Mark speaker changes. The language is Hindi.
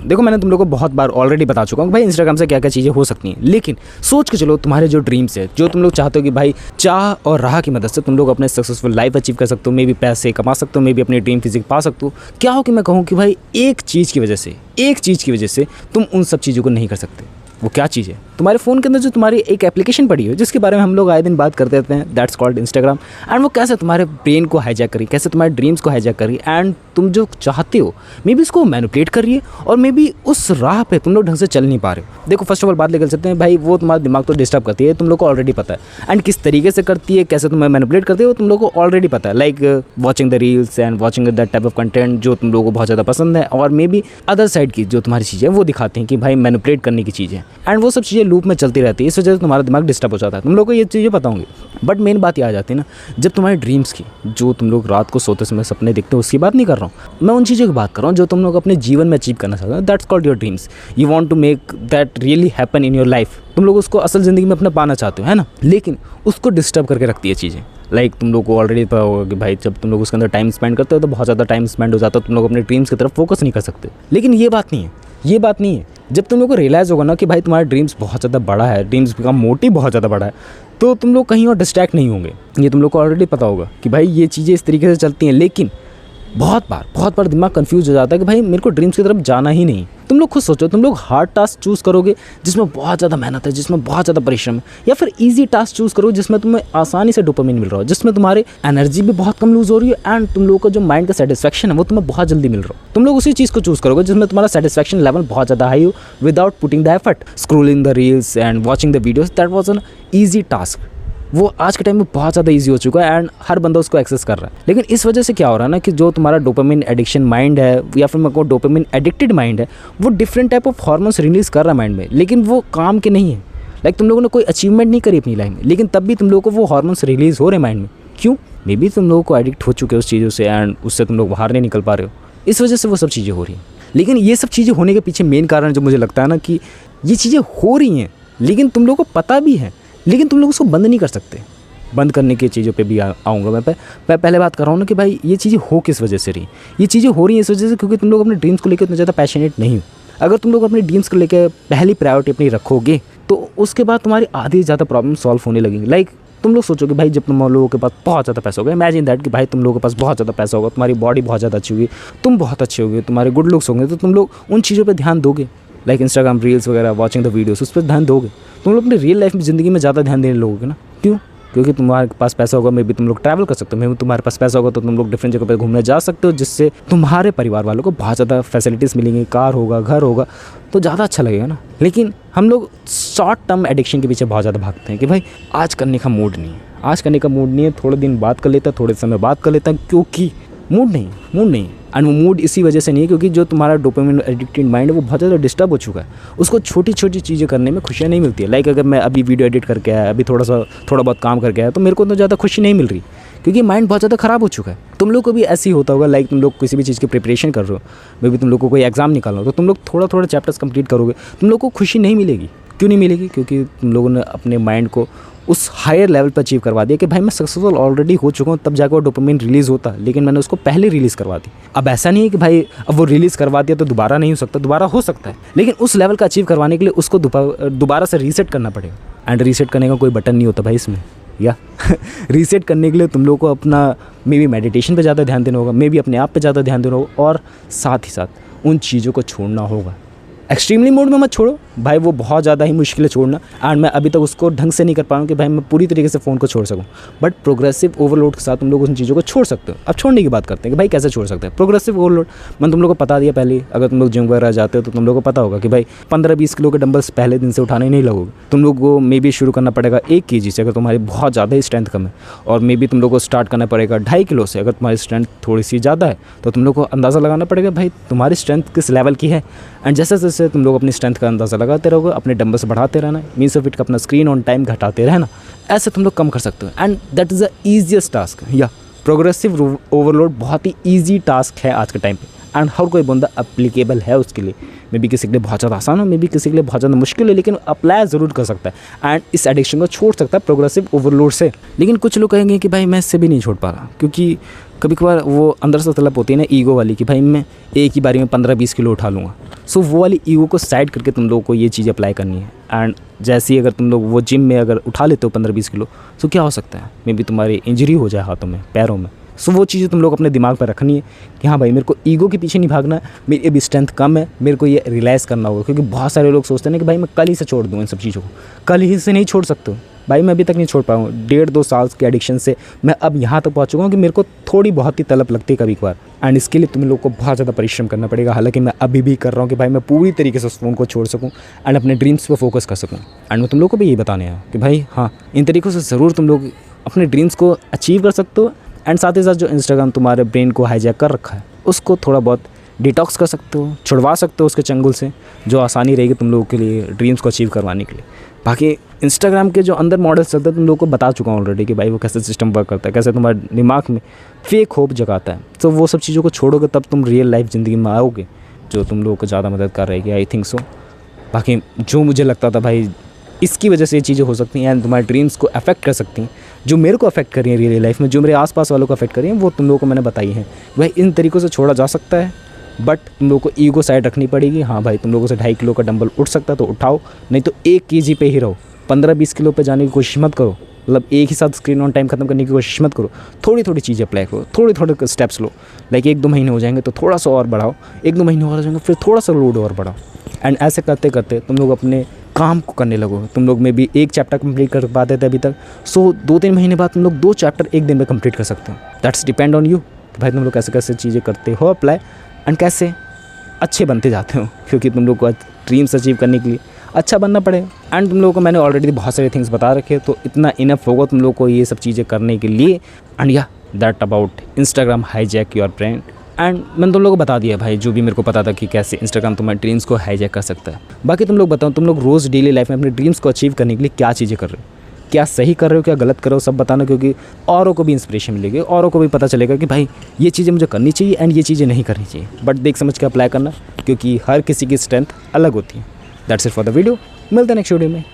Speaker 1: देखो मैंने तुम लोगों को बहुत बार ऑलरेडी बता चुका हूँ भाई इंस्टाग्राम से क्या क्या चीज़ें हो सकती हैं, लेकिन सोच के चलो तुम्हारे जो ड्रीम्स है, जो तुम लोग चाहते हो कि भाई चाह और राह की मदद से तुम लोग अपने सक्सेसफुल लाइफ अचीव कर सकते हो, मे भी पैसे कमा सकते हो, मे भी अपनी ड्रीम फिजिक पा सकते हो। क्या हो कि मैं कहूँ कि भाई एक चीज़ की वजह से तुम उन सब चीज़ों को नहीं कर सकते। वो क्या चीज़ है? तुम्हारे फ़ोन के अंदर जो तुम्हारी एक एप्लीकेशन पड़ी है जिसके बारे में हम लोग आए दिन बात करते रहते हैं, दैट्स कॉल्ड इंस्टाग्राम। एंड वो कैसे तुम्हारे ब्रेन को हाईजैक करी, कैसे तुम्हारे ड्रीम्स को हाईजैक करी, एंड तुम जो चाहते हो मे बी उसको मैनिपुलेट कर रही है, और मे बी उस राह पे तुम लोग ढंग से चल नहीं पा रहे हो। देखो फर्स्ट ऑफ ऑल बात लेकर चलते हैं भाई, वो तुम्हारा दिमाग तो डिस्टर्ब करती है, तुम लोग को ऑलरेडी पता है, एंड किस तरीके से करती है, कैसे तुम्हें मैनिपुलेट करती है वो तुम लोग को ऑलरेडी पता है। Like watching the reels and watching that type of content जो तुम लोगों को बहुत ज़्यादा पसंद है, और मे बी अदर साइड की जो तुम्हारी चीज़ें वो दिखाते हैं कि भाई मैनिपुलेट करने की चीज़ें, एंड वो सब चीज़ें लूप में चलती रहती है। इस वजह से तुम्हारा दिमाग डिस्टर्ब हो जाता है। तुम लोग को ये चीज़ें पता होंगी, बट मेन बात ये आ जाती है ना, जब तुम्हारे ड्रीम्स की, जो तुम लोग रात को सोते समय सपने देखते हो, उसकी बात नहीं कर रहा हूँ मैं, उन चीज़ों की बात कर रहा हूँ जो तुम लोग अपने जीवन में अचीव करना चाहते हो। That's called your dreams. You want to make that really happen in your life. तुम लोग उसको असल ज़िंदगी में अपना पाना चाहते हो, है ना, लेकिन उसको डिस्टर्ब करके रखती है चीज़ें। लाइक तुम लोग को ऑलरेडी पता होगा कि भाई जब तुम लोग उसके अंदर टाइम स्पेंड करते हो तो बहुत ज़्यादा टाइम स्पेंड हो जाता है, तुम लोग अपने ड्रीम्स की तरफ फोकस नहीं कर सकते। लेकिन ये बात नहीं है, जब तुम लोग को रियलाइज़ होगा ना कि भाई तुम्हारा ड्रीम्स बहुत ज़्यादा बड़ा है, ड्रीम्स का मोटिव बहुत ज़्यादा बड़ा है, तो तुम लोग कहीं और डिस्ट्रैक्ट नहीं होंगे। ये तुम लोग को ऑलरेडी पता होगा कि भाई ये चीज़ें इस तरीके से चलती हैं, लेकिन बहुत बार दिमाग कंफ्यूज हो जाता है कि भाई मेरे को ड्रीम्स की तरफ जाना ही नहीं। तुम लोग खुद सोचो, तुम लोग हार्ड टास्क चूज़ करोगे जिसमें बहुत ज़्यादा मेहनत है, जिसमें बहुत ज़्यादा परिश्रम है, या फिर इजी टास्क चूज़ करो जिसमें तुम्हें आसानी से डोपामिन मिल रहा हो, जिसमें तुम्हारी एनर्जी भी बहुत कम लूज हो रही है, एंड तुम लोगों का जो माइंड का सेटिस्फैक्शन है वो तुम्हें बहुत जल्दी मिल रहा हो। तुम लोग उसी चीज़ को चूज़ करोगे जिसमें तुम्हारा सेटिस्फैक्शन लेवल बहुत ज़्यादा हाई हो, without putting the effort, scrolling the reels and watching the videos. That was an easy task. वो आज के टाइम में बहुत ज़्यादा इजी हो चुका है, एंड हर बंदा उसको एक्सेस कर रहा है। लेकिन इस वजह से क्या हो रहा है ना कि जो तुम्हारा डोपामिन एडिक्शन माइंड है, या फिर मैं कहूँ डोपामिन एडिक्टेड माइंड है, वो different type of hormones release कर रहा है माइंड में, लेकिन वो काम के नहीं है। लाइक तुम लोगों ने कोई अचीवमेंट नहीं करी अपनी लाइफ में, लेकिन तब भी तुम लोगों को वो हार्मोन्स रिलीज़ हो रहे हैं माइंड में। क्यों? मे बी तुम लोगों को एडिक्ट हो चुके हो उस चीज़ों से, एंड उससे तुम लोग बाहर नहीं निकल पा रहे हो, इस वजह से वो सब चीज़ें हो रही हैं। लेकिन ये सब चीज़ें होने के पीछे मेन कारण जो मुझे लगता है ना कि ये चीज़ें हो रही हैं, लेकिन तुम लोगों को पता भी है, लेकिन तुम लोग उसको बंद नहीं कर सकते। बंद करने की चीज़ों पे भी आऊँगा मैं पहले बात कर रहा हूँ ना कि भाई ये चीज़ें हो किस वजह से रही। ये चीज़ें हो रही हैं इस वजह से क्योंकि तुम लोग अपने ड्रीम्स को लेकर इतना ज़्यादा पैशनेट नहीं हो। अगर तुम लोग अपने ड्रीम्स को लेकर पहली प्रायोरिटी अपनी रखोगे तो उसके बाद तुम्हारी आधी ज़्यादा प्रॉब्लम सॉल्व होने लगेंगी। लाइक तुम लोग सोचोगे भाई जब तुम लोगों के पास बहुत ज़्यादा पैसा होगा, इमेजिन दैट कि भाई तुम लोगों के पास बहुत ज़्यादा पैसा होगा, तुम्हारी बॉडी बहुत ज़्यादा अच्छी होगी, तुम बहुत अच्छे होगे, तुम्हारे गुड लुक्स होंगे, तो तुम लोग उन चीज़ों पर ध्यान दोगे। लाइक इंस्टाग्राम रील्स वगैरह, वॉचिंग द वीडियोस, उस पर ध्यान दोगे। तुम लोग अपने रियल लाइफ में ज़िंदगी में ज़्यादा ध्यान देने लोगे ना। क्यों? क्योंकि तुम्हारे पास पैसा होगा, मे बी तुम लोग ट्रैवल कर सकते हो, मे बी तुम्हारे पास पैसा होगा तो तुम लोग डिफरेंट जगह पर घूमने जा सकते हो, जिससे तुम्हारे परिवार वालों को बहुत ज़्यादा फैसिलिटीज़ मिलेंगी, कार होगा, घर होगा, तो ज़्यादा अच्छा लगेगा ना। लेकिन हम लोग शॉर्ट टर्म एडिक्शन के पीछे बहुत ज़्यादा भागते हैं कि भाई आज करने का मूड नहीं है, थोड़े दिन बात कर लेता, थोड़े समय बात कर लेता, क्योंकि मूड नहीं। एंड वो मूड इसी वजह से नहीं है क्योंकि जो तुम्हारा डोपामिन एडिक्टेड माइंड है वो बहुत ज़्यादा डिस्टर्ब हो चुका है। उसको छोटी चीज़ें करने में खुशियाँ नहीं मिलती है। लाइक अगर मैं अभी वीडियो एडिट करके आया, अभी थोड़ा बहुत काम करके आया, तो मेरे को तो ज़्यादा खुशी नहीं मिल रही क्योंकि माइंड बहुत ज़्यादा ख़राब हो चुका है। तुम लोग को भी ऐसे ही होता होगा। लाइक तुम लोग किसी भी चीज़ की प्रिपरेशन कर रहे हो, मे बी तुम लोग को कोई एग्जाम निकालना हो, तो तुम लोग थोड़ा चैप्टर्स कंप्लीट करोगे, तुम लोग को खुशी नहीं मिलेगी। क्यों नहीं मिलेगी? क्योंकि तुम लोगों ने अपने माइंड को उस हायर लेवल पर अचीव करवा दिया कि भाई मैं सक्सेसफुल ऑलरेडी हो चुका हूँ, तब जाकर वो डोपामिन रिलीज़ होता, लेकिन मैंने उसको पहले रिलीज़ करवा दी। अब ऐसा नहीं है कि भाई अब वो रिलीज़ करवा दिया तो दोबारा नहीं हो सकता, दोबारा हो सकता है, लेकिन उस लेवल का अचीव करवाने के लिए उसको दोबारा से रीसेट करना पड़ेगा। एंड रीसेट करने का कोई बटन नहीं होता भाई इसमें, या रीसेट करने के लिए तुम लोग को अपना मे बी मेडिटेशन पे ज़्यादा ध्यान देना होगा, मे बी अपने आप पे ज़्यादा ध्यान देना होगा, और साथ ही साथ उन चीज़ों को छोड़ना होगा। एक्सट्रीमली मोड में मत छोड़ो भाई, वो बहुत ज़्यादा ही मुश्किल है छोड़ना, एंड मैं अभी तक उसको ढंग से नहीं कर पाऊँ कि भाई मैं पूरी तरीके से फ़ोन को छोड़ सकूँ। बट प्रोग्रेसिव ओवरलोड के साथ तुम लोग उन चीज़ों को छोड़ सकते हो। अब छोड़ने की बात करते हैं कि भाई कैसे छोड़ सकते हैं। प्रोग्रेसिव ओवरलोड मैंने तुम लोग को बता दिया पहले। अगर तुम लोग जिम वगैरह जाते हो तो तुम लोग को पता होगा कि भाई 15-20 किलो के डंबल्स पहले दिन से उठाने नहीं लगोगे। तुम लोग को मे बी शुरू करना पड़ेगा 1 kg से अगर तुम्हारी बहुत ज़्यादा ही स्ट्रेंथ कम है, और मे बी तुम लोग को स्टार्ट करना पड़ेगा 2.5 किलो से अगर तुम्हारी स्ट्रेंथ थोड़ी सी ज़्यादा है। तो तुम लोग को अंदाज़ा लगाना पड़ेगा भाई तुम्हारी स्ट्रेंथ किस लेवल की है, एंड जैसे जैसे तुम लोग अपनी स्ट्रेंथ का अंदाज़ा लगाते रहोगे, अपने डंबल्स बढ़ाते रहना, मीन्स ऑफ इट का अपना स्क्रीन ऑन टाइम घटाते रहना, ऐसे तुम लोग कम कर सकते हो। And that is the easiest task. या प्रोग्रेसिव ओवरलोड बहुत ही ईजी टास्क है आज के टाइम पे, एंड हर कोई बंदा अप्लीकेबल है उसके लिए। मे बी किसी के लिए बहुत ज़्यादा आसान हो, मे बी किसी के लिए बहुत ज़्यादा मुश्किल है, लेकिन अप्लाई ज़रूर कर सकता है एंड इस एडिक्शन को छोड़ सकता है प्रोग्रेसिव ओवरलोड से। लेकिन कुछ लोग कहेंगे कि भाई मैं इससे भी नहीं छोड़ पा रहा, क्योंकि कभी कभार वो अंदर से तलब होती है ना ईगो वाली कि भाई मैं एक ही बारी में 15-20 किलो उठा लूँगा। सो वो वाली ईगो को साइड करके तुम लोगों को ये चीज़ अप्लाई करनी है। एंड जैसे ही अगर तुम लोग वो जिम में अगर उठा लेते हो 15-20 किलो, तो क्या हो सकता है, मे बी तुम्हारी इंजरी हो जाए हाथों में, पैरों में। सो वो चीज़ें तुम लोग अपने दिमाग पर रखनी है कि हाँ भाई मेरे को ईगो के पीछे नहीं भागना है, मेरी अभी स्ट्रेंथ कम है, मेरे को ये रियलाइज़ करना होगा। क्योंकि बहुत सारे लोग सोचते हैं ना कि भाई मैं कल ही से छोड़ दूँ इन सब चीज़ों को, कल ही से नहीं छोड़ सकते हो। भाई मैं अभी तक नहीं छोड़ पाया हूँ, 1.5-2 साल के एडिक्शन से मैं अब यहाँ तक पहुँच चुका हूँ कि मेरे को थोड़ी बहुत ही तलब लगती है कभी कभार। एंड इसके लिए तुम लोग को बहुत ज़्यादा परिश्रम करना पड़ेगा। हालांकि मैं अभी भी कर रहा हूँ कि भाई मैं पूरी तरीके से उस फ़ोन को छोड़ सकूँ एंड अपने ड्रीम्स पर फोकस कर सकूँ। एंड मैं तुम लोग को भी यही बताने आया कि भाई हाँ, इन तरीक़ों से ज़रूर तुम लोग अपने ड्रीम्स को अचीव कर सकते हो। एंड साथ ही साथ जो इंस्टाग्राम तुम्हारे ब्रेन को हाईजैक कर रखा है उसको थोड़ा बहुत डिटॉक्स कर सकते हो, छुड़वा सकते हो उसके चंगुल से, जो आसानी रहेगी तुम लोगों के लिए ड्रीम्स को अचीव करवाने के लिए। बाकी इंस्टाग्राम के जो अंदर मॉडल्स चलते हैं तुम लोगों को बता चुका हूँ ऑलरेडी कि भाई वो कैसे सिस्टम वर्क करता है, कैसे तुम्हारे दिमाग में फेक होप जगाता है। तो वो सब चीज़ों को छोड़ोगे तब तुम रियल लाइफ ज़िंदगी में आओगे, जो तुम लोगों को ज़्यादा मदद कर रहेगी, आई थिंक सो। बाकी जो मुझे लगता था भाई इसकी वजह से ये चीज़ें हो सकती हैं एंड तुम्हारे ड्रीम्स को अफेक्ट कर सकती हैं, जो मेरे को अफेक्ट कर रही है रियल लाइफ में, जो मेरे आसपास वालों को अफेक्ट कर रही हैं, वो तुम लोगों को मैंने बताई है। भाई इन तरीक़ों से छोड़ा जा सकता है, बट तुम लोगों को ईगो साइड रखनी पड़ेगी। हाँ भाई तुम लोगों से 2.5 किलो का डंबल उठ सकता है तो उठाओ, नहीं तो 1 kg पे ही रहो। 15-20 किलो पे जाने की कोशिश मत करो, मतलब एक ही साथ स्क्रीन ऑन टाइम खत्म करने की कोशिश मत करो। थोड़ी थोड़ी चीज़ें अप्लाई करो, थोड़े थोड़े स्टेप्स लो। लाइक 1-2 महीने हो जाएंगे तो थोड़ा सा और बढ़ाओ, 1-2 महीने और हो जाएंगे फिर थोड़ा सा लोड और बढ़ाओ। एंड ऐसे करते करते तुम लोग अपने काम को करने लगो। तुम लोग में भी 1 चैप्टर कंप्लीट कर पाते थे अभी तक, सो 2-3 महीने बाद तुम लोग 2 चैप्टर 1 दिन में कंप्लीट कर सकते हो। दैट्स डिपेंड ऑन यू भाई तुम लोग कैसे कैसे चीज़ें करते हो अप्लाई एंड कैसे अच्छे बनते जाते हो, क्योंकि तुम लोग को ड्रीम्स अचीव करने के लिए अच्छा बनना पड़ेगा। एंड तुम लोगों को मैंने ऑलरेडी बहुत सारे थिंग्स बता रखे, तो इतना इनफ होगा तुम लोग को ये सब चीज़ें करने के लिए। एंड या that about Instagram hijack your brain. And मैंने तुम लोगों को बता दिया भाई जो भी मेरे को पता था कि कैसे इंस्टाग्राम तुम्हारे ड्रीम्स को हाईजैक कर सकता है। बाकी तुम लोग बताओ, तुम लोग रोज़ डेली लाइफ में अपने ड्रीम्स को अचीव करने के लिए क्या चीज़ें कर रहे हो, क्या सही कर रहे हो, क्या गलत कर रहे हो, सब बताना। क्योंकि औरों को भी इंस्पिरेशन मिलेगी, औरों को भी पता चलेगा कि भाई ये चीज़ें मुझे करनी चाहिए एंड ये चीज़ें नहीं करनी चाहिए। बट देख समझ के अप्लाई करना, क्योंकि हर किसी की स्ट्रेंथ अलग होती है। That's it for the video, मिलते हैं नेक्स्ट वीडियो में।